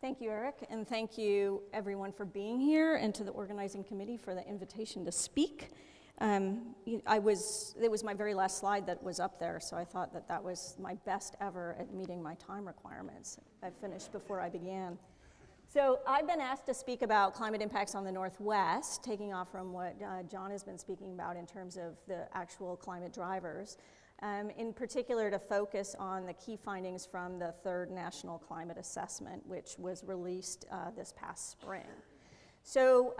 Thank you, Eric, and thank you everyone for being here and to the organizing committee for the invitation to speak. It was my very last slide that was up there, so I thought that was my best ever at meeting my time requirements. I finished before I began. So I've been asked to speak about climate impacts on the Northwest, taking off from what John has been speaking about in terms of the actual climate drivers. In particular, to focus on the key findings from the third National Climate Assessment, which was released this past spring. So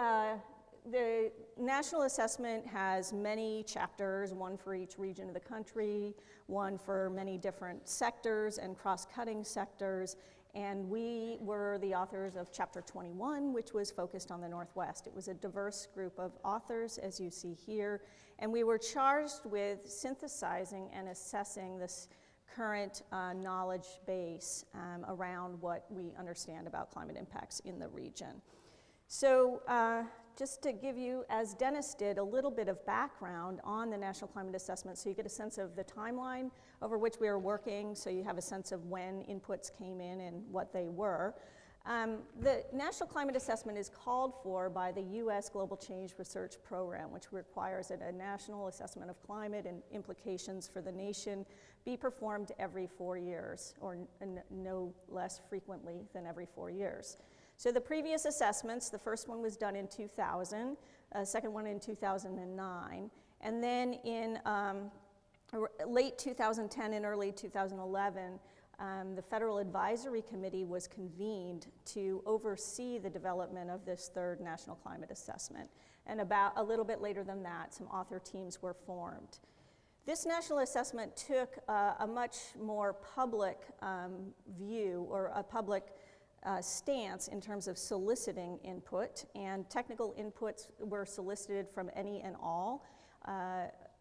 the National Assessment has many chapters, one for each region of the country, one for many different sectors and cross-cutting sectors, and we were the authors of Chapter 21, which was focused on the Northwest. It was a diverse group of authors, as you see here, and we were charged with synthesizing and assessing this current knowledge base around what we understand about climate impacts in the region. So just to give you, as Dennis did, a little bit of background on the National Climate Assessment so you get a sense of the timeline over which we were working, so you have a sense of when inputs came in and what they were. The National Climate Assessment is called for by the U.S. Global Change Research Program, which requires that a national assessment of climate and implications for the nation be performed every 4 years, or no less frequently than every 4 years. So the previous assessments, the first one was done in 2000, second one in 2009, and then in late 2010 and early 2011, the Federal Advisory Committee was convened to oversee the development of this third National Climate Assessment. And about a little bit later than that, some author teams were formed. This national assessment took a much more public view, or a public stance in terms of soliciting input, and technical inputs were solicited from any and all.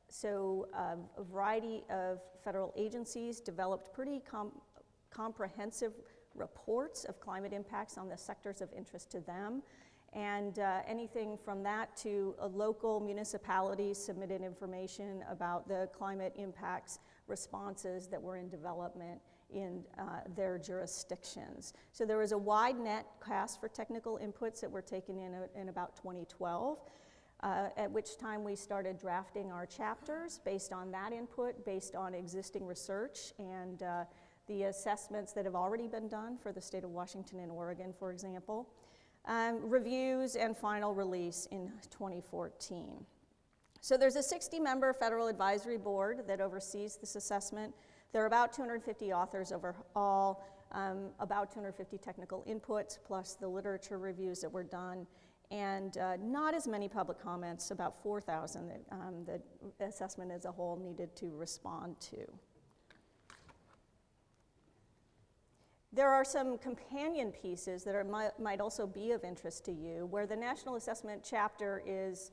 So a variety of federal agencies developed pretty comprehensive reports of climate impacts on the sectors of interest to them. And anything from that to local municipalities submitted information about the climate impacts responses that were in development in their jurisdictions. So there was a wide net cast for technical inputs that were taken in about 2012, at which time we started drafting our chapters based on that input, based on existing research and the assessments that have already been done for the state of Washington and Oregon, for example, reviews and final release in 2014. So there's a 60-member federal advisory board that oversees this assessment. There are about 250 authors overall, about 250 technical inputs, plus the literature reviews that were done, and not as many public comments, about 4,000 that the assessment as a whole needed to respond to. There are some companion pieces that might also be of interest to you, where the National Assessment chapter is,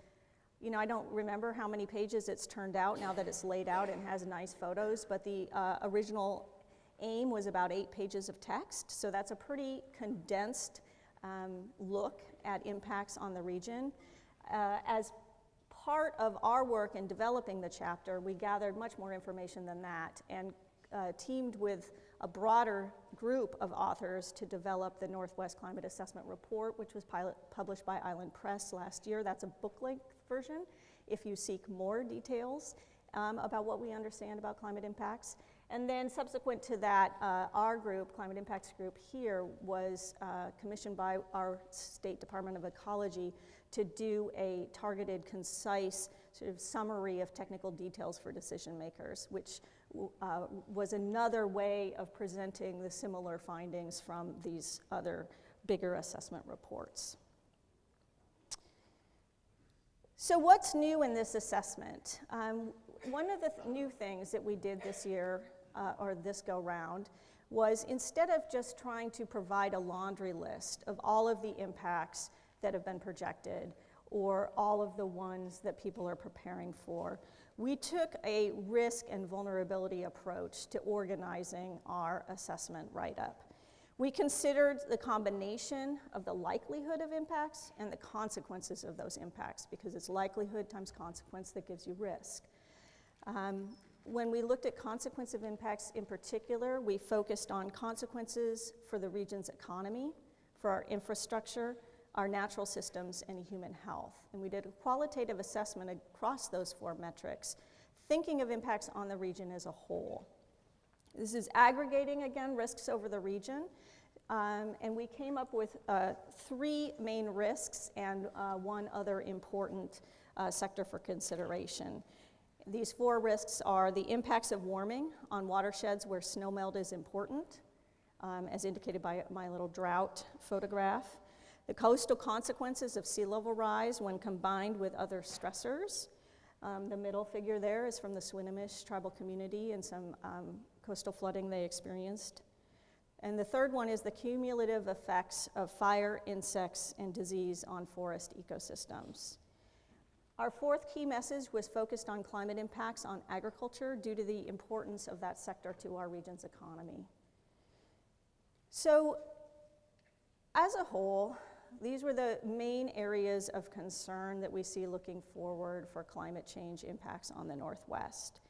you know, I don't remember how many pages it's turned out now that it's laid out and has nice photos, but the original aim was about 8 pages of text, so that's a pretty condensed look at impacts on the region. As part of our work in developing the chapter, we gathered much more information than that and teamed with a broader group of authors to develop the Northwest Climate Assessment Report, which was published by Island Press last year. That's a book-length version if you seek more details about what we understand about climate impacts. And then subsequent to that, our group, Climate Impacts Group here, was commissioned by our State Department of Ecology to do a targeted, concise sort of summary of technical details for decision makers, which was another way of presenting the similar findings from these other bigger assessment reports. So what's new in this assessment? One of the new things that we did this year, or this go round, was instead of just trying to provide a laundry list of all of the impacts that have been projected, or all of the ones that people are preparing for, we took a risk and vulnerability approach to organizing our assessment write-up. We considered the combination of the likelihood of impacts and the consequences of those impacts, because it's likelihood times consequence that gives you risk. When we looked at consequence of impacts in particular, we focused on consequences for the region's economy, for our infrastructure, our natural systems, and human health. And we did a qualitative assessment across those 4 metrics, thinking of impacts on the region as a whole. This is aggregating, again, risks over the region, and we came up with 3 main risks and 1 other important sector for consideration. These 4 risks are the impacts of warming on watersheds where snowmelt is important, as indicated by my little drought photograph, the coastal consequences of sea level rise when combined with other stressors. The middle figure there is from the Swinomish tribal community and some coastal flooding they experienced. And the third one is the cumulative effects of fire, insects, and disease on forest ecosystems. Our 4th key message was focused on climate impacts on agriculture due to the importance of that sector to our region's economy. So, as a whole, these were the main areas of concern that we see looking forward for climate change impacts on the Northwest.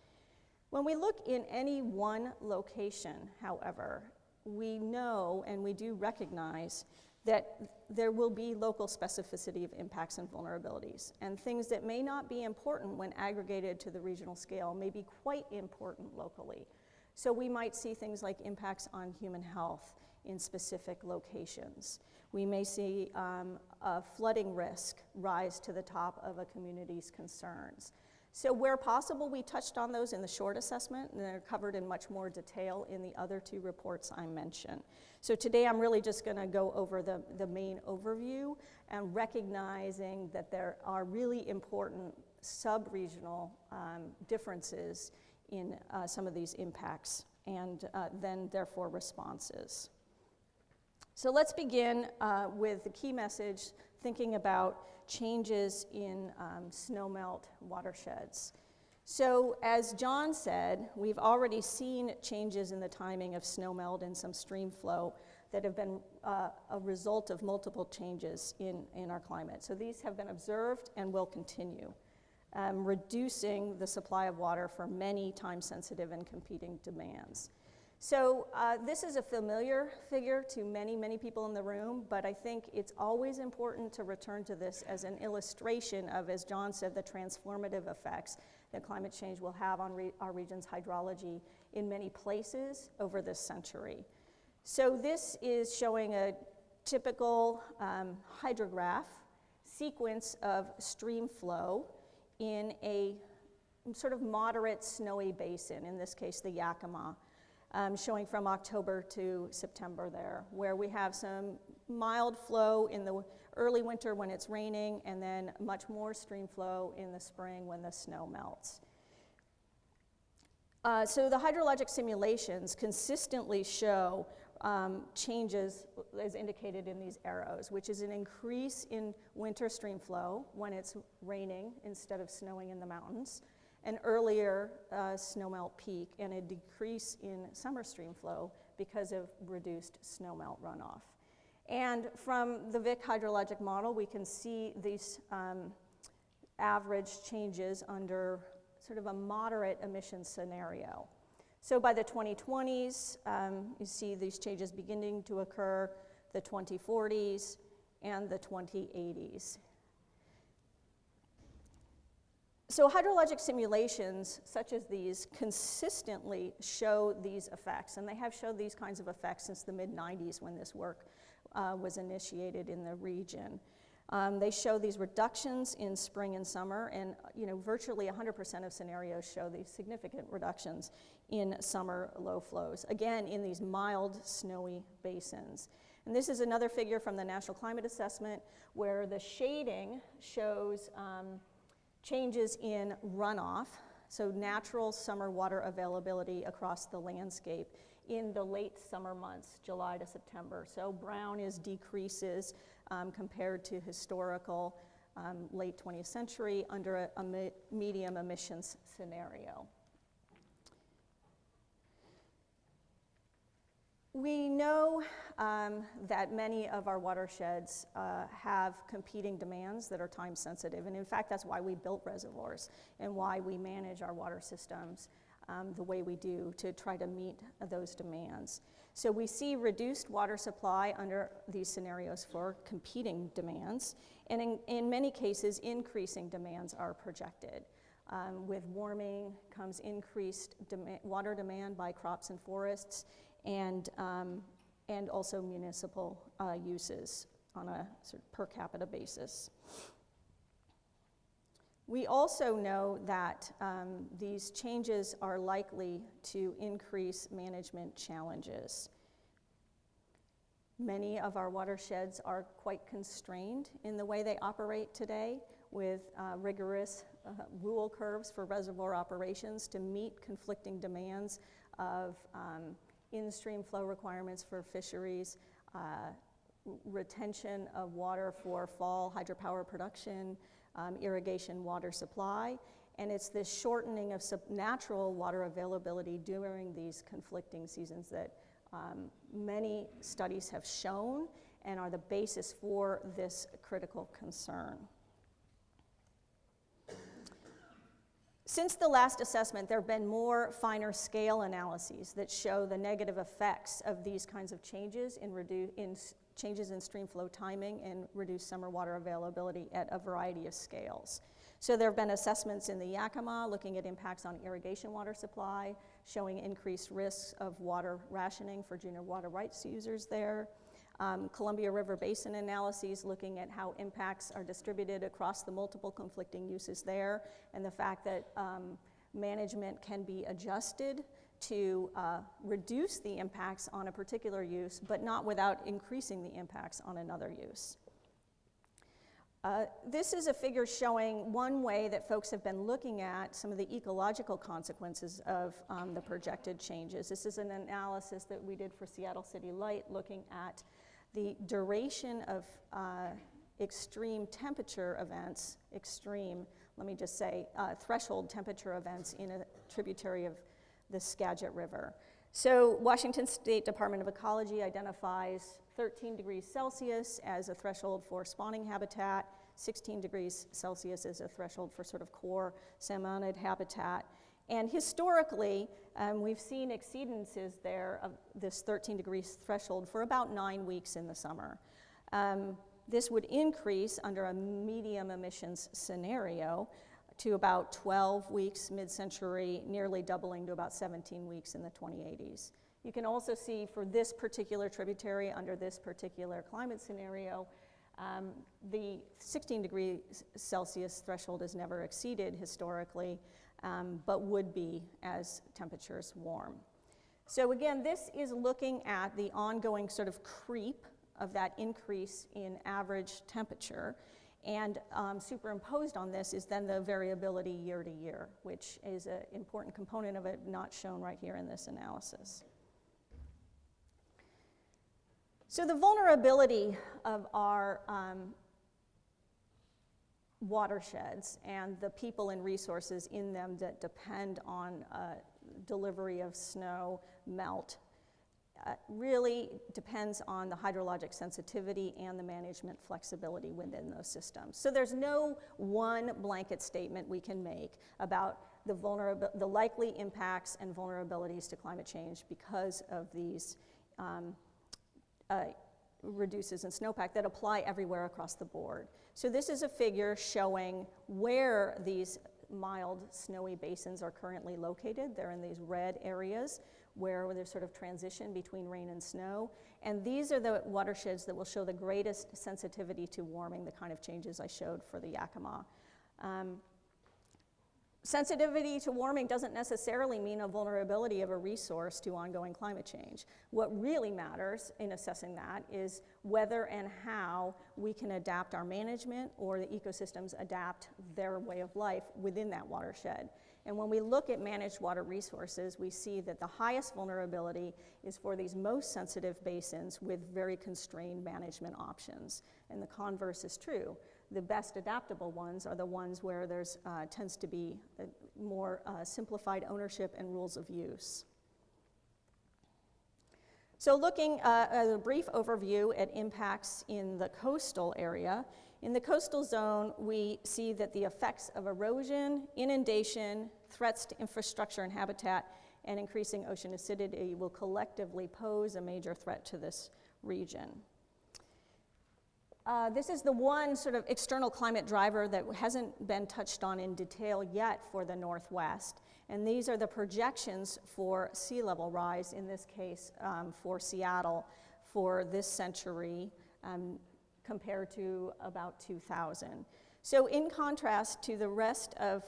When we look in any one location, however, we know and we do recognize that there will be local specificity of impacts and vulnerabilities, and things that may not be important when aggregated to the regional scale may be quite important locally. So we might see things like impacts on human health in specific locations. We may see a flooding risk rise to the top of a community's concerns. So where possible, we touched on those in the short assessment, and they're covered in much more detail in the other 2 reports I mentioned. So today I'm really just gonna go over the main overview and recognizing that there are really important sub-regional differences in some of these impacts and then therefore responses. So let's begin with the key message, thinking about changes in snowmelt watersheds. So as John said, we've already seen changes in the timing of snowmelt and some stream flow that have been a result of multiple changes in our climate. So these have been observed and will continue, reducing the supply of water for many time-sensitive and competing demands. So this is a familiar figure to many, many people in the room, but I think it's always important to return to this as an illustration of, as John said, the transformative effects that climate change will have on our region's hydrology in many places over this century. So this is showing a typical hydrograph sequence of stream flow in a sort of moderate snowy basin, in this case the Yakima. Showing from October to September there, where we have some mild flow in the early winter when it's raining, and then much more stream flow in the spring when the snow melts. So the hydrologic simulations consistently show changes as indicated in these arrows, which is an increase in winter stream flow when it's raining instead of snowing in the mountains, an earlier snowmelt peak, and a decrease in summer stream flow because of reduced snowmelt runoff. And from the Vic hydrologic model, we can see these average changes under sort of a moderate emissions scenario. So by the 2020s, you see these changes beginning to occur, the 2040s, and the 2080s. So hydrologic simulations such as these consistently show these effects, and they have showed these kinds of effects since the mid-90s when this work was initiated in the region. They show these reductions in spring and summer, and virtually 100% of scenarios show these significant reductions in summer low flows, again in these mild snowy basins. And this is another figure from the National Climate Assessment where the shading shows changes in runoff, so natural summer water availability across the landscape in the late summer months, July to September. So brown is decreases compared to historical late 20th century under a medium emissions scenario. We know that many of our watersheds have competing demands that are time sensitive, and in fact that's why we built reservoirs and why we manage our water systems the way we do to try to meet those demands. So we see reduced water supply under these scenarios for competing demands, and in many cases, increasing demands are projected. With warming comes increased water demand by crops and forests, and also municipal uses on a sort of per capita basis. We also know that these changes are likely to increase management challenges. Many of our watersheds are quite constrained in the way they operate today, with rigorous rule curves for reservoir operations to meet conflicting demands of in-stream flow requirements for fisheries, retention of water for fall hydropower production, irrigation water supply, and it's this shortening of natural water availability during these conflicting seasons that many studies have shown and are the basis for this critical concern. Since the last assessment, there have been more finer scale analyses that show the negative effects of these kinds of changes in changes in stream flow timing and reduced summer water availability at a variety of scales. So there have been assessments in the Yakima looking at impacts on irrigation water supply, showing increased risks of water rationing for junior water rights users there. Columbia River Basin analyses looking at how impacts are distributed across the multiple conflicting uses there, and the fact that management can be adjusted to reduce the impacts on a particular use, but not without increasing the impacts on another use. This is a figure showing one way that folks have been looking at some of the ecological consequences of the projected changes. This is an analysis that we did for Seattle City Light, looking at the duration of extreme temperature events, threshold temperature events in a tributary of the Skagit River. So Washington State Department of Ecology identifies 13 degrees Celsius as a threshold for spawning habitat, 16 degrees Celsius as a threshold for sort of core salmonid habitat. And historically, we've seen exceedances there of this 13 degrees threshold for about 9 weeks in the summer. This would increase under a medium emissions scenario to about 12 weeks mid-century, nearly doubling to about 17 weeks in the 2080s. You can also see for this particular tributary under this particular climate scenario, the 16 degrees Celsius threshold is never exceeded historically, but would be as temperatures warm. So again, this is looking at the ongoing sort of creep of that increase in average temperature, and superimposed on this is then the variability year to year, which is an important component of it not shown right here in this analysis. So the vulnerability of our watersheds and the people and resources in them that depend on delivery of snow melt really depends on the hydrologic sensitivity and the management flexibility within those systems. So there's no one blanket statement we can make about the likely impacts and vulnerabilities to climate change because of these reduces in snowpack that apply everywhere across the board. So this is a figure showing where these mild snowy basins are currently located. They're in these red areas where there's sort of transition between rain and snow. And these are the watersheds that will show the greatest sensitivity to warming, the kind of changes I showed for the Yakima. Sensitivity to warming doesn't necessarily mean a vulnerability of a resource to ongoing climate change. What really matters in assessing that is whether and how we can adapt our management or the ecosystems adapt their way of life within that watershed. And when we look at managed water resources, we see that the highest vulnerability is for these most sensitive basins with very constrained management options. And the converse is true. The best adaptable ones are the ones where there's tends to be more simplified ownership and rules of use. So looking at a brief overview at impacts in the coastal area, in the coastal zone, we see that the effects of erosion, inundation, threats to infrastructure and habitat, and increasing ocean acidity will collectively pose a major threat to this region. This is the one sort of external climate driver that hasn't been touched on in detail yet for the Northwest. And these are the projections for sea level rise, in this case for Seattle, for this century compared to about 2000. So in contrast to the rest of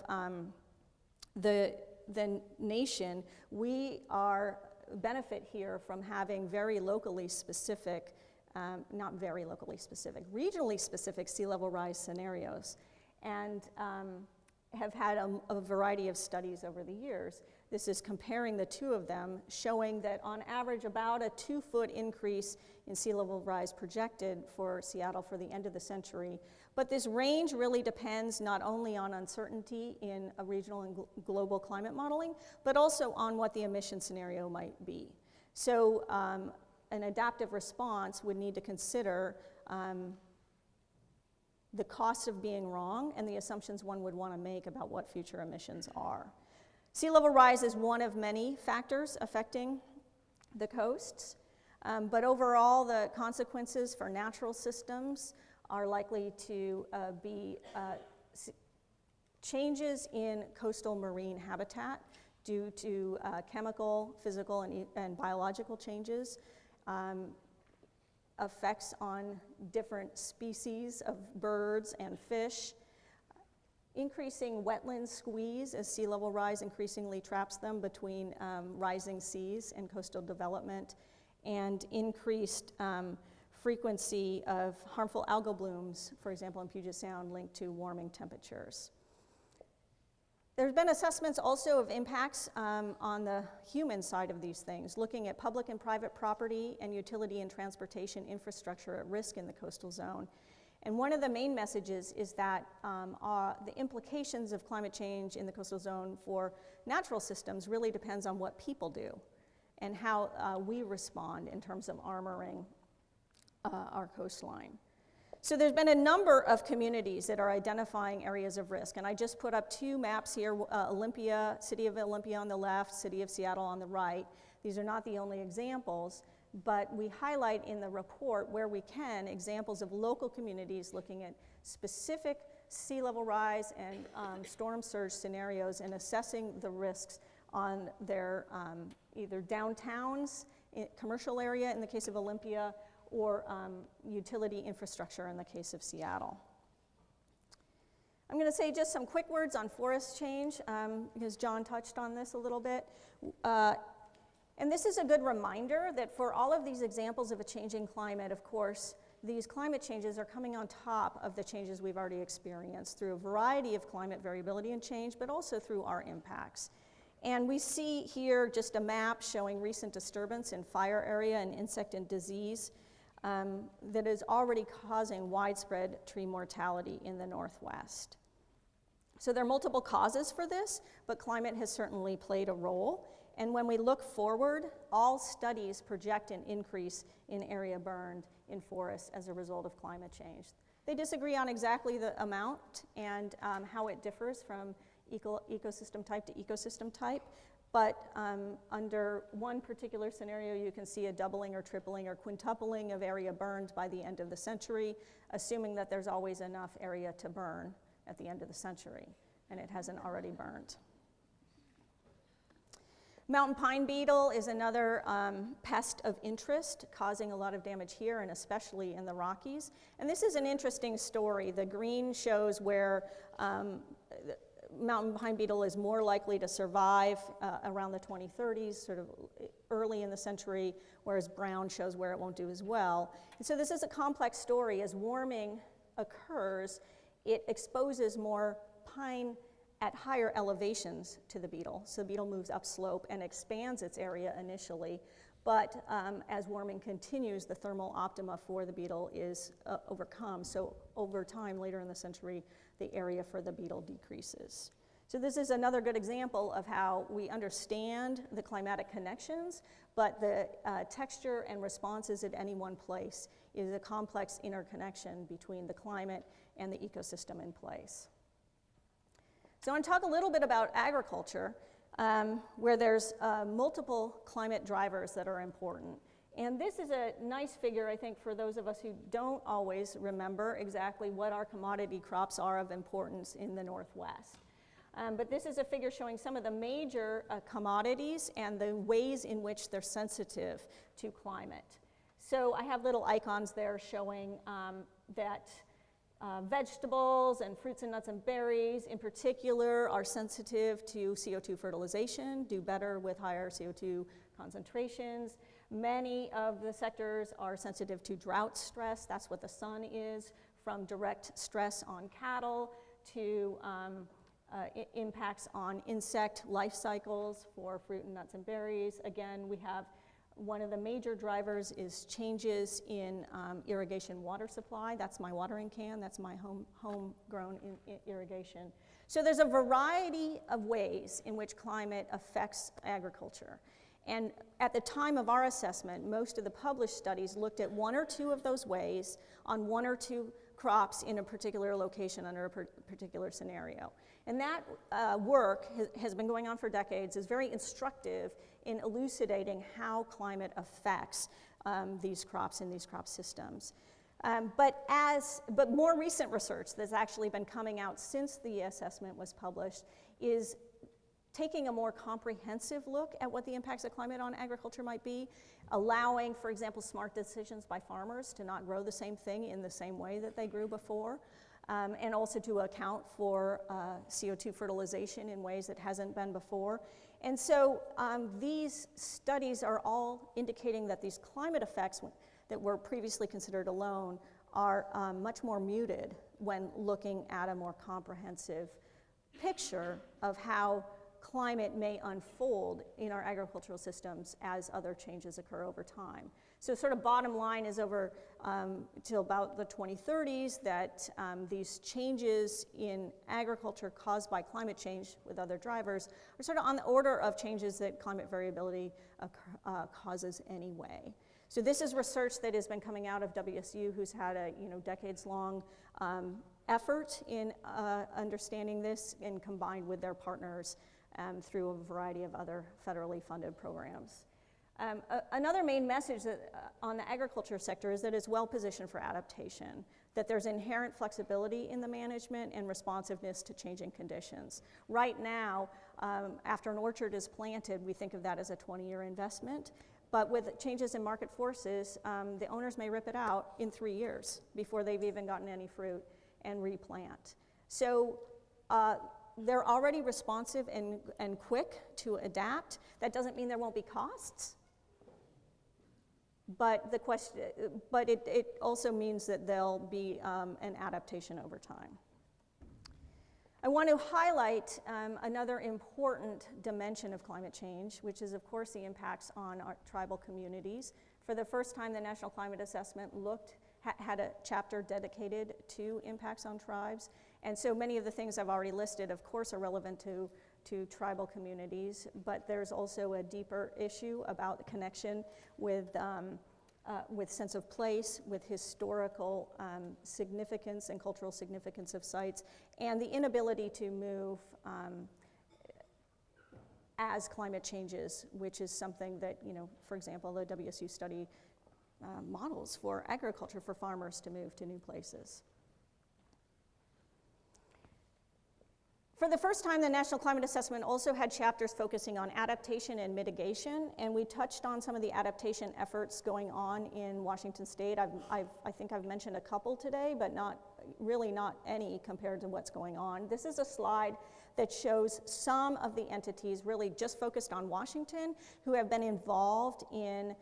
the nation, we benefit here from having very locally specific, not very locally specific, regionally specific sea level rise scenarios, and have had a variety of studies over the years. This is comparing the two of them, showing that on average about a 2-foot increase in sea level rise projected for Seattle for the end of the century. But this range really depends not only on uncertainty in a regional and global climate modeling, but also on what the emission scenario might be. So an adaptive response would need to consider the cost of being wrong and the assumptions one would want to make about what future emissions are. Sea level rise is one of many factors affecting the coasts, but overall the consequences for natural systems are likely to be changes in coastal marine habitat due to chemical, physical, and biological changes, effects on different species of birds and fish, increasing wetland squeeze as sea level rise increasingly traps them between rising seas and coastal development, and increased frequency of harmful algal blooms, for example in Puget Sound, linked to warming temperatures. There's been assessments also of impacts on the human side of these things, looking at public and private property and utility and transportation infrastructure at risk in the coastal zone. And one of the main messages is that the implications of climate change in the coastal zone for natural systems really depends on what people do and how we respond in terms of armoring our coastline. So there's been a number of communities that are identifying areas of risk, and I just put up 2 maps here, Olympia, City of Olympia on the left, City of Seattle on the right. These are not the only examples, but we highlight in the report where we can examples of local communities looking at specific sea level rise and storm surge scenarios and assessing the risks on their either downtowns, commercial area in the case of Olympia, or utility infrastructure in the case of Seattle. I'm going to say just some quick words on forest change because John touched on this a little bit. And this is a good reminder that for all of these examples of a changing climate, of course, these climate changes are coming on top of the changes we've already experienced through a variety of climate variability and change, but also through our impacts. And we see here just a map showing recent disturbance in fire area and insect and disease that is already causing widespread tree mortality in the Northwest. So there are multiple causes for this, but climate has certainly played a role. And when we look forward, all studies project an increase in area burned in forests as a result of climate change. They disagree on exactly the amount and how it differs from ecosystem type to ecosystem type, but under one particular scenario, you can see a doubling or tripling or quintupling of area burned by the end of the century, assuming that there's always enough area to burn at the end of the century, and it hasn't already burned. Mountain pine beetle is another pest of interest, causing a lot of damage here and especially in the Rockies. And this is an interesting story. The green shows where mountain pine beetle is more likely to survive around the 2030s, sort of early in the century, whereas brown shows where it won't do as well. And so this is a complex story. As warming occurs, it exposes more pine at higher elevations to the beetle. So the beetle moves upslope and expands its area initially, but as warming continues, the thermal optima for the beetle is overcome. So over time, later in the century, the area for the beetle decreases. So this is another good example of how we understand the climatic connections, but the texture and responses at any one place is a complex interconnection between the climate and the ecosystem in place. So I want to talk a little bit about agriculture. where there's multiple climate drivers that are important. And this is a nice figure, I think, for those of us who don't always remember exactly what our commodity crops are of importance in the Northwest. But this is a figure showing some of the major commodities and the ways in which they're sensitive to climate. So I have little icons there showing that vegetables and fruits and nuts and berries in particular are sensitive to CO2 fertilization, do better with higher CO2 concentrations. Many of the sectors are sensitive to drought stress. That's what the sun is, from direct stress on cattle to impacts on insect life cycles for fruit and nuts and berries. Again, we have one of the major drivers is changes in irrigation water supply. That's my watering can. That's my homegrown irrigation. So there's a variety of ways in which climate affects agriculture. And at the time of our assessment, most of the published studies looked at one or two of those ways on one or two crops in a particular location under a particular scenario. And that work has been going on for decades, is very instructive in elucidating how climate affects these crops and these crop systems. But more recent research that's actually been coming out since the assessment was published is taking a more comprehensive look at what the impacts of climate on agriculture might be, allowing, for example, smart decisions by farmers to not grow the same thing in the same way that they grew before, and also to account for CO2 fertilization in ways that hasn't been before. And so these studies are all indicating that these climate effects that were previously considered alone are much more muted when looking at a more comprehensive picture of how climate may unfold in our agricultural systems as other changes occur over time. So sort of bottom line is over till about the 2030s that these changes in agriculture caused by climate change with other drivers are sort of on the order of changes that climate variability causes anyway. So this is research that has been coming out of WSU, who's had a decades-long effort in understanding this and combined with their partners through a variety of other federally funded programs. Another main message on the agriculture sector is that it's well positioned for adaptation, that there's inherent flexibility in the management and responsiveness to changing conditions. Right now, after an orchard is planted, we think of that as a 20-year investment, but with changes in market forces, the owners may rip it out in 3 years before they've even gotten any fruit and replant. So they're already responsive and quick to adapt. That doesn't mean there won't be costs, but it also means that there'll be an adaptation over time. I want to highlight another important dimension of climate change, which is, of course, the impacts on our tribal communities. For the first time, the National Climate Assessment had a chapter dedicated to impacts on tribes. And so many of the things I've already listed, of course, are relevant to tribal communities, but there's also a deeper issue about the connection with sense of place, with historical significance and cultural significance of sites, and the inability to move as climate changes, which is something that, for example, the WSU study models for agriculture for farmers to move to new places. For the first time, the National Climate Assessment also had chapters focusing on adaptation and mitigation, and we touched on some of the adaptation efforts going on in Washington State. I think I've mentioned a couple today, but not any compared to what's going on. This is a slide that shows some of the entities really just focused on Washington who have been involved in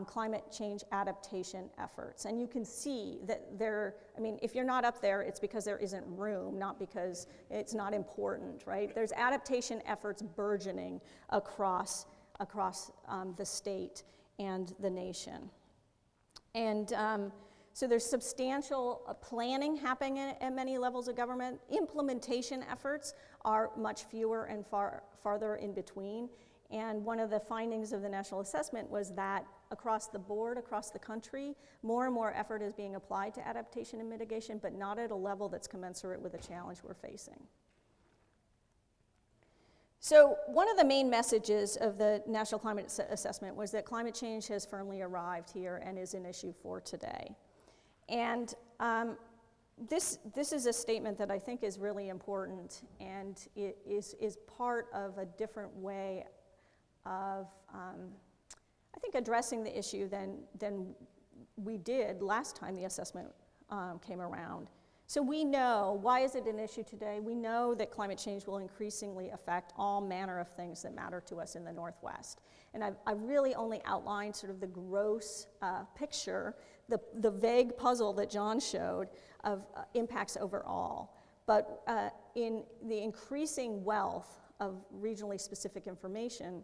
climate change adaptation efforts. And you can see that if you're not up there, it's because there isn't room, not because it's not important, right? There's adaptation efforts burgeoning across the state and the nation. And so there's substantial planning happening at many levels of government. Implementation efforts are much fewer and farther in between. And one of the findings of the National Assessment was that across the board, across the country, more and more effort is being applied to adaptation and mitigation, but not at a level that's commensurate with the challenge we're facing. So one of the main messages of the National Climate Assessment was that climate change has firmly arrived here and is an issue for today. And this is a statement that I think is really important, and it is part of a different way of, I think, addressing the issue than we did last time the assessment came around. So we know, why is it an issue today? We know that climate change will increasingly affect all manner of things that matter to us in the Northwest. And I really only outlined sort of the gross picture, the vague puzzle that John showed of impacts overall. But in the increasing wealth of regionally specific information,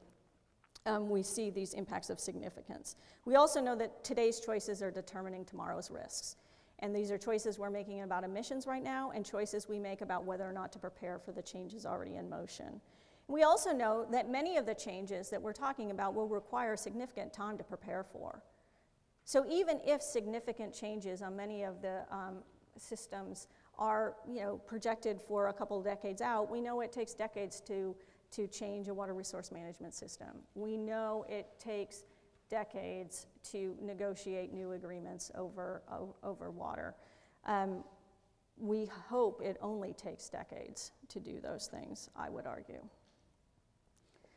we see these impacts of significance. We also know that today's choices are determining tomorrow's risks. And these are choices we're making about emissions right now, and choices we make about whether or not to prepare for the changes already in motion. We also know that many of the changes that we're talking about will require significant time to prepare for. So even if significant changes on many of the systems are, projected for a couple of decades out, we know it takes decades to change a water resource management system. We know it takes decades to negotiate new agreements over water. We hope it only takes decades to do those things, I would argue.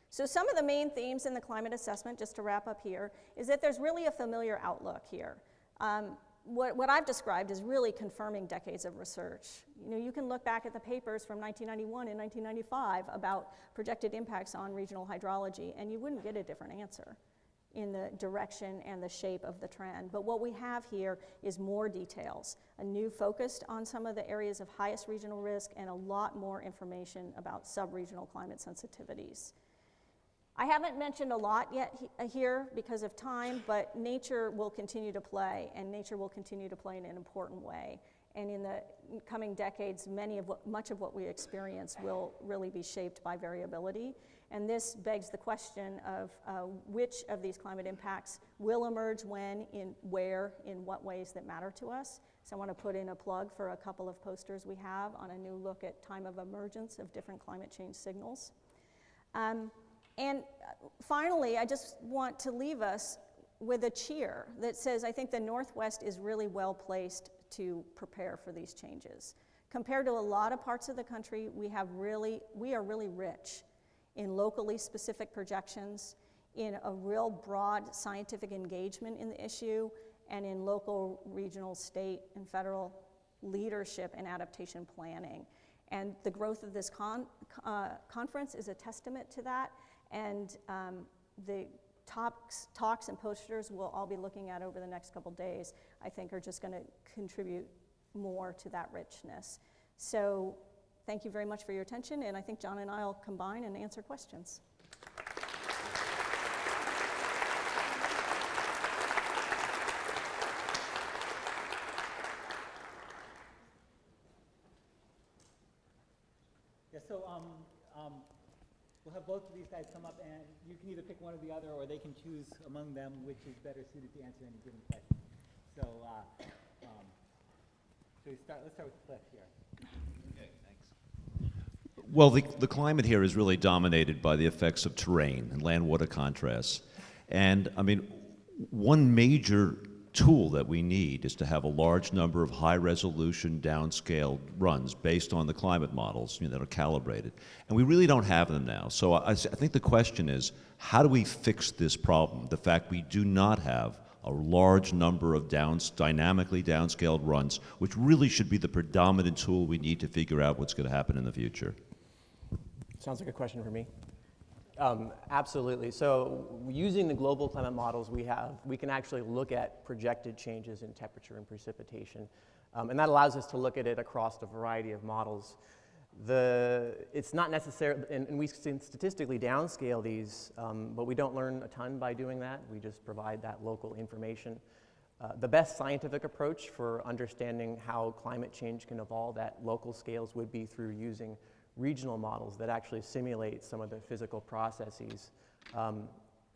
So some of the main themes in the climate assessment, just to wrap up here, is that there's really a familiar outlook here. What I've described is really confirming decades of research. You can look back at the papers from 1991 and 1995 about projected impacts on regional hydrology, and you wouldn't get a different answer in the direction and the shape of the trend. But what we have here is more details, a new focus on some of the areas of highest regional risk, and a lot more information about sub-regional climate sensitivities. I haven't mentioned a lot yet here because of time, but nature will continue to play, and nature will continue to play in an important way. And in the coming decades, much of what we experience will really be shaped by variability. And this begs the question of which of these climate impacts will emerge when, in where, in what ways that matter to us. So I want to put in a plug for a couple of posters we have on a new look at time of emergence of different climate change signals. And finally, I just want to leave us with a cheer that says I think the Northwest is really well placed to prepare for these changes. Compared to a lot of parts of the country, we are really rich in locally specific projections, in a real broad scientific engagement in the issue, and in local, regional, state, and federal leadership and adaptation planning. And the growth of this conference is a testament to that, and the talks and posters we'll all be looking at over the next couple days, I think, are just going to contribute more to that richness. So thank you very much for your attention, and I think John and I will combine and answer questions. Yeah, so we'll have both of these guys come up, and you can either pick one or the other, or they can choose among them which is better suited to answer any given question. So, let's start with Cliff here. Okay, thanks. Well, the climate here is really dominated by the effects of terrain and land-water contrasts. And, I mean, one major tool that we need is to have a large number of high-resolution, downscaled runs based on the climate models that are calibrated. And we really don't have them now. So I think the question is, how do we fix this problem? The fact we do not have a large number of dynamically downscaled runs, which really should be the predominant tool we need to figure out what's going to happen in the future. Sounds like a question for me. Absolutely. So using the global climate models we have, we can actually look at projected changes in temperature and precipitation. And that allows us to look at it across a variety of models. It's not necessary, and we can statistically downscale these, but we don't learn a ton by doing that. We just provide that local information. The best scientific approach for understanding how climate change can evolve at local scales would be through using regional models that actually simulate some of the physical processes.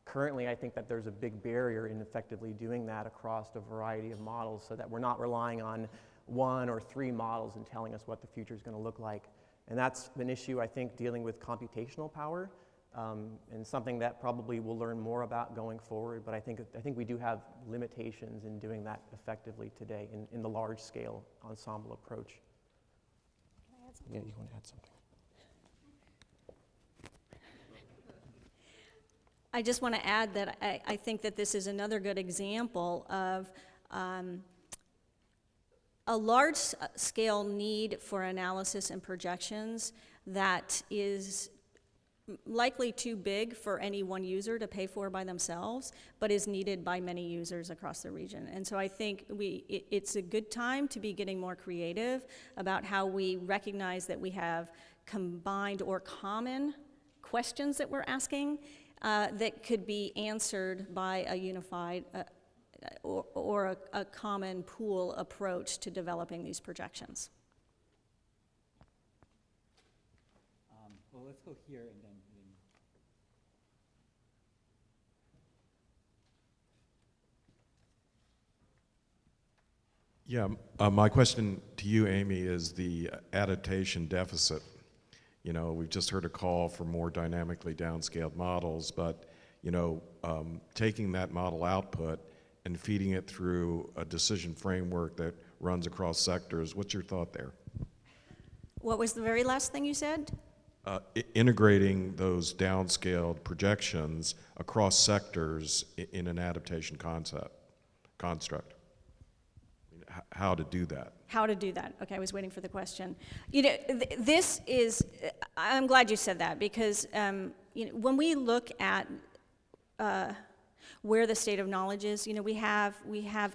Currently, I think that there's a big barrier in effectively doing that across a variety of models, so that we're not relying on 1 or 3 models and telling us what the future is going to look like. And that's an issue, I think, dealing with computational power, and something that probably we'll learn more about going forward. But I think we do have limitations in doing that effectively today in the large-scale ensemble approach. Can I add something? Yeah, you want to add something? I just want to add that I think that this is another good example of a large-scale need for analysis and projections that is likely too big for any one user to pay for by themselves, but is needed by many users across the region. And so I think it's a good time to be getting more creative about how we recognize that we have combined or common questions that we're asking that could be answered by a unified or a common pool approach to developing these projections. Well, let's go here and then. Yeah, my question to you, Amy, is the adaptation deficit. You know, we've just heard a call for more dynamically downscaled models, but, you know, taking that model output and feeding it through a decision framework that runs across sectors, what's your thought there? What was the very last thing you said? Integrating those downscaled projections across sectors in an adaptation construct. How to do that? How to do that. Okay, I was waiting for the question. You know, this is, I'm glad you said that because you know, when we look at where the state of knowledge is, you know, we have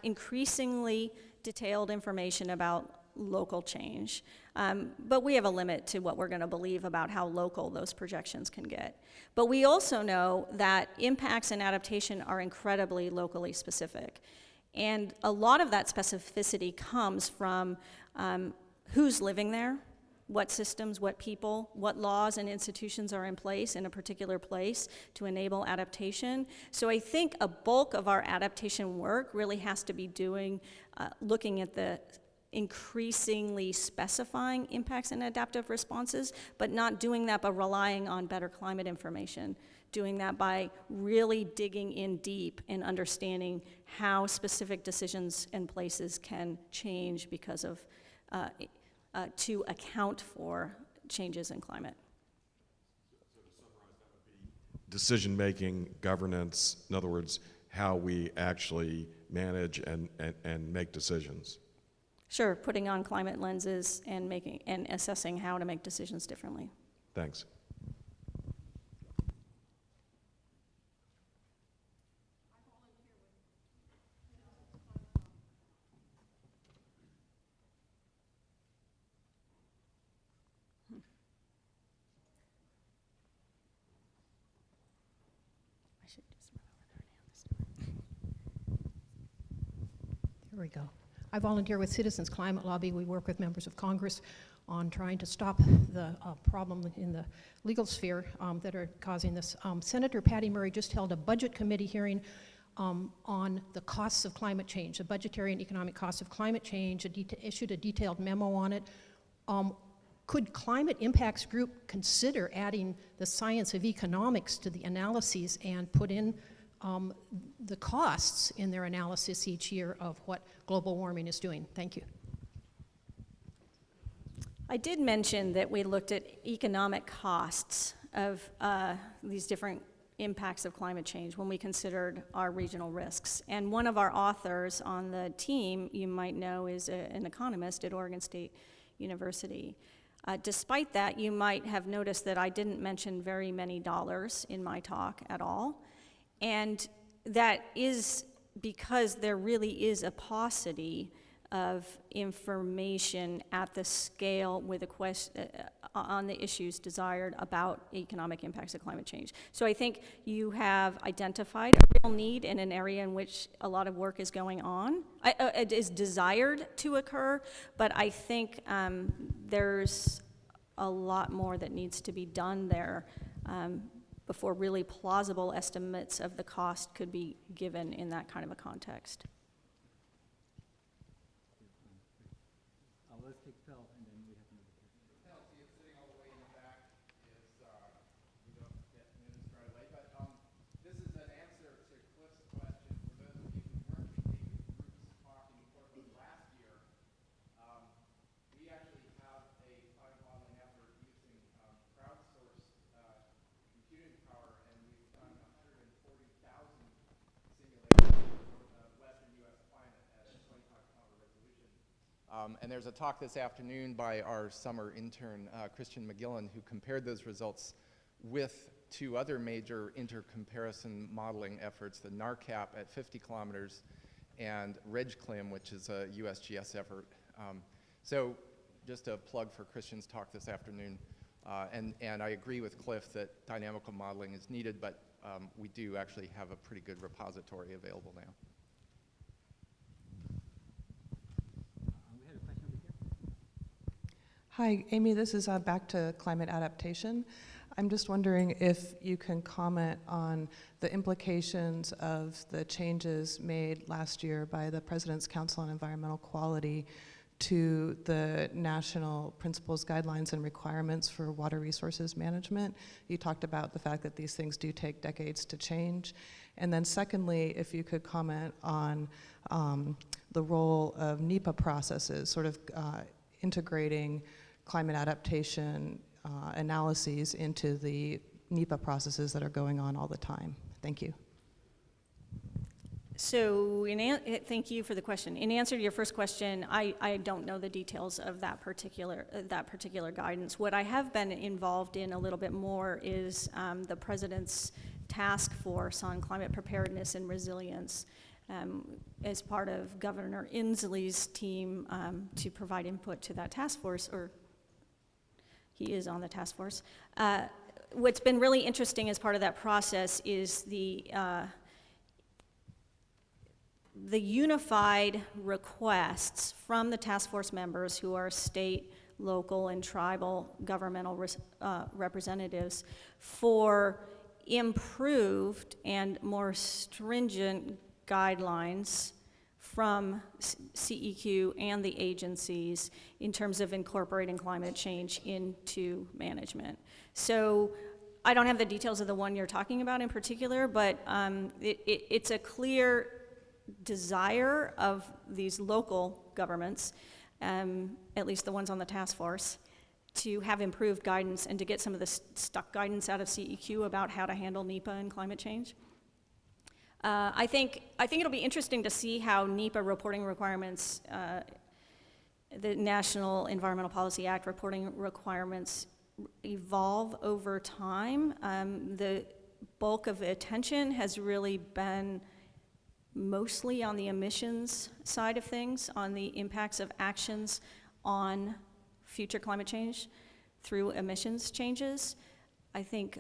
increasingly detailed information about local change, but we have a limit to what we're going to believe about how local those projections can get. But we also know that impacts and adaptation are incredibly locally specific. And a lot of that specificity comes from who's living there, what systems, what people, what laws and institutions are in place in a particular place to enable adaptation. So I think a bulk of our adaptation work really has to be looking at the increasingly specifying impacts and adaptive responses, but not doing that by relying on better climate information. Doing that by really digging in deep and understanding how specific decisions and places can change because of, to account for changes in climate. So to summarize, that would be decision-making, governance, in other words, how we actually manage and make decisions. Sure, putting on climate lenses and assessing how to make decisions differently. Thanks. Here we go. I volunteer with Citizens Climate Lobby. We work with members of Congress on trying to stop the problem in the legal sphere that are causing this. Senator Patty Murray just held a budget committee hearing on the costs of climate change, the budgetary and economic costs of climate change, issued a detailed memo on it. Could Climate Impacts Group consider adding the science of economics to the analyses and put in the costs in their analysis each year of what global warming is doing? Thank you. I did mention that we looked at economic costs of these different impacts of climate change when we considered our regional risks. And one of our authors on the team, you might know, is an economist at Oregon State University. Despite that, you might have noticed that I didn't mention very many dollars in my talk at all. And that is because there really is a paucity of information at the scale with on the issues desired about economic impacts of climate change. So I think you have identified a real need in an area in which a lot of work is going on. It is desired to occur, but I think there's a lot more that needs to be done there before really plausible estimates of the cost could be given in that kind of a context. Let's take Phil, and then we have another question. And there's a talk this afternoon by our summer intern, Christian McGillen, who compared those results with two other major intercomparison modeling efforts, the NARCAP at 50 kilometers and RegClim, which is a USGS effort. So just a plug for Christian's talk this afternoon. And I agree with Cliff that dynamical modeling is needed, but we do actually have a pretty good repository available now. We had a question over here. Hi, Amy, this is back to climate adaptation. I'm just wondering if you can comment on the implications of the changes made last year by the President's Council on Environmental Quality to the national principles, guidelines, and requirements for water resources management. You talked about the fact that these things do take decades to change. And then secondly, if you could comment on the role of NEPA processes, sort of integrating climate adaptation analyses into the NEPA processes that are going on all the time. Thank you. So, thank you for the question. In answer to your first question, I don't know the details of that particular guidance. What I have been involved in a little bit more is the President's task force on climate preparedness and resilience as part of Governor Inslee's team to provide input to that task force, or he is on the task force. What's been really interesting as part of that process is the unified requests from the task force members, who are state, local, and tribal governmental representatives, for improved and more stringent guidelines from CEQ and the agencies in terms of incorporating climate change into management. So I don't have the details of the one you're talking about in particular, but it's a clear desire of these local governments, at least the ones on the task force, to have improved guidance and to get some of the stuck guidance out of CEQ about how to handle NEPA and climate change. I think it'll be interesting to see how NEPA reporting requirements, the National Environmental Policy Act reporting requirements, evolve over time. The bulk of attention has really been mostly on the emissions side of things, on the impacts of actions on future climate change through emissions changes. I think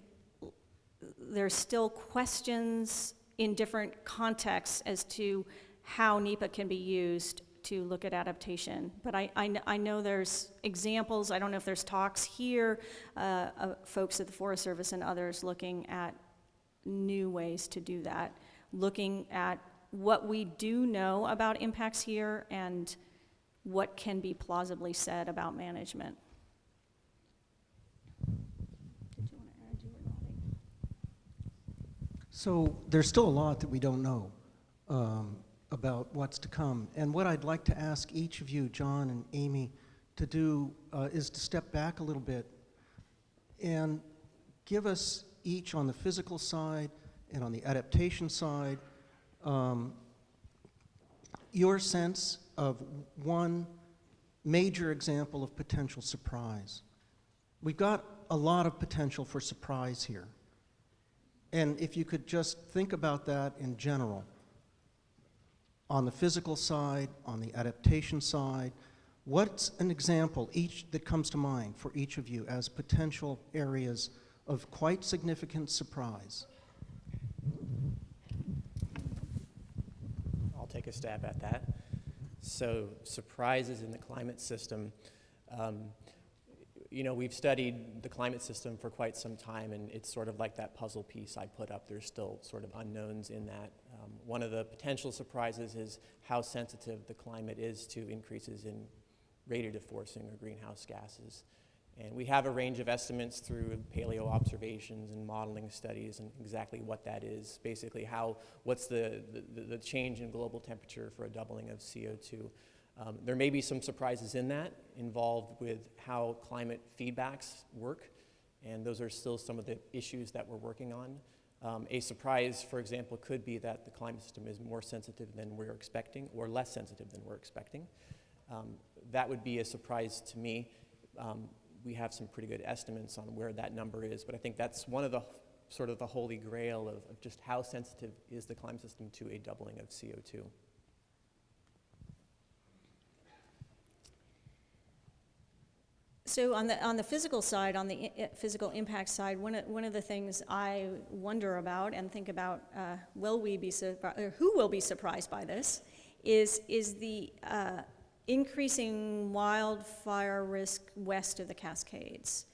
there's still questions in different contexts as to how NEPA can be used to look at adaptation. But I know there's examples, I don't know if there's talks here, of folks at the Forest Service and others looking at new ways to do that, looking at what we do know about impacts here and what can be plausibly said about management. Did you want to add? You were nodding. So there's still a lot that we don't know about what's to come. And what I'd like to ask each of you, John and Amy, to do is to step back a little bit and give us each, on the physical side and on the adaptation side, your sense of one major example of potential surprise. We've got a lot of potential for surprise here. And if you could just think about that in general, on the physical side, on the adaptation side, what's an example each that comes to mind for each of you as potential areas of quite significant surprise? I'll take a stab at that. So surprises in the climate system. You know, we've studied the climate system for quite some time, and it's sort of like that puzzle piece I put up. There's still sort of unknowns in that. One of the potential surprises is how sensitive the climate is to increases in radiative forcing or greenhouse gases. And we have a range of estimates through paleo observations and modeling studies and exactly what that is. Basically, what's the change in global temperature for a doubling of CO2. There may be some surprises in that involved with how climate feedbacks work, and those are still some of the issues that we're working on. A surprise, for example, could be that the climate system is more sensitive than we're expecting or less sensitive than we're expecting. That would be a surprise to me. We have some pretty good estimates on where that number is, but I think that's one of the sort of the holy grail of just how sensitive is the climate system to a doubling of CO2. So on the physical side, on the physical impact side, one of the things I wonder about and think about, who will be surprised by this, is the increasing wildfire risk west of the Cascades.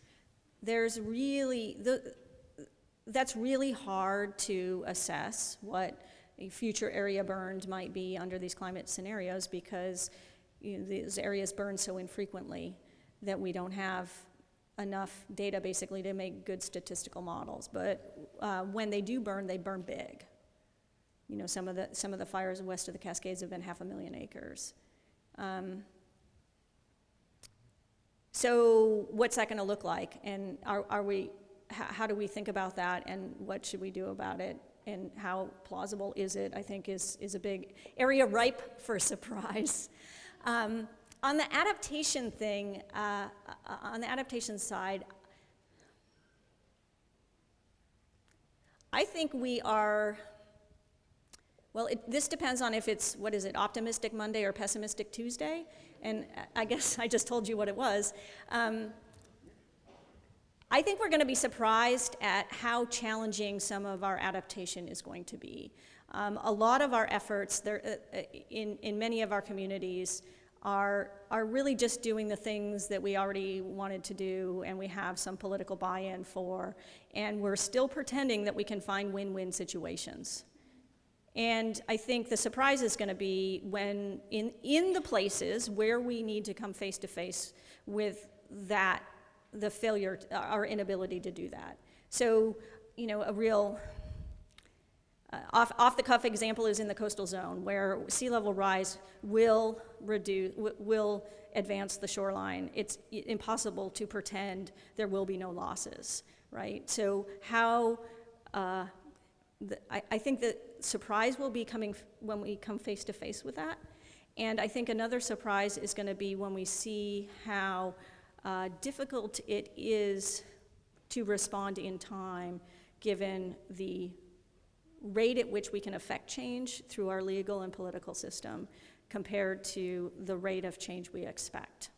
That's really hard to assess what a future area burned might be under these climate scenarios, because these areas burn so infrequently that we don't have enough data basically to make good statistical models. But when they do burn, they burn big. You know, some of the fires west of the Cascades have been 500,000 acres. So what's that going to look like? And how do we think about that, and what should we do about it? And how plausible is it, I think, is a big area ripe for surprise. On the adaptation thing, on the adaptation side, I think we are, well, this depends on if it's, Optimistic Monday or Pessimistic Tuesday? And I guess I just told you what it was. I think we're going to be surprised at how challenging some of our adaptation is going to be. A lot of our efforts in many of our communities are really just doing the things that we already wanted to do and we have some political buy-in for, and we're still pretending that we can find win-win situations. And I think the surprise is going to be when in the places where we need to come face to face with that, the failure, our inability to do that. So, you know, a real off-the-cuff example is in the coastal zone, where sea level rise will advance the shoreline. It's impossible to pretend there will be no losses, right? So how, I think the surprise will be coming when we come face to face with that. And I think another surprise is going to be when we see how difficult it is to respond in time, given the rate at which we can affect change through our legal and political system compared to the rate of change we expect.